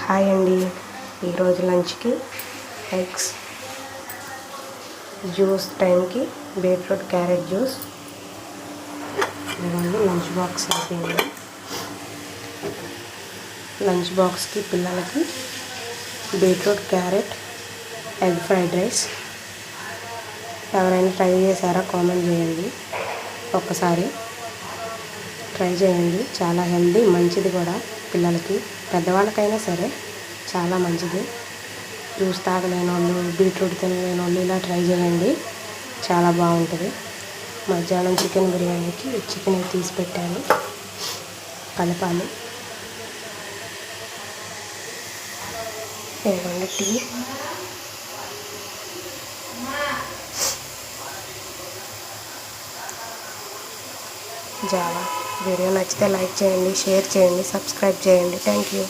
Hi అండి. ఈరోజు లంచ్కి ఎగ్స్ జ్యూస్ టైంకి బీట్రూట్ క్యారెట్ జ్యూస్. ఇదిగోండి లంచ్ బాక్స్ అయిపోయింది. లంచ్ బాక్స్కి పిల్లలకి beetroot carrot egg fried rice. ఎవరైనా ట్రై చేశారా కామెంట్ చేయండి. ఒక్కసారి ట్రై చేయండి. చాలా హెల్దీ, మంచిది కూడా పిల్లలకి, పెద్దవాళ్ళకైనా సరే చాలా మంచిది. జ్యూస్ తాగలేని వాళ్ళు, బీట్రూట్ తినలేని వాళ్ళు ఇలా ట్రై చేయండి, చాలా బాగుంటుంది. మధ్యాహ్నం చికెన్ బిర్యానీకి చికెన్ తీసి పెట్టాను, కలపాలి. ఇదిగోండి టీ. జావా. వీడియో నచ్చితే లైక్ చేయండి, షేర్ చేయండి, సబ్స్క్రైబ్ చేయండి. Thank you.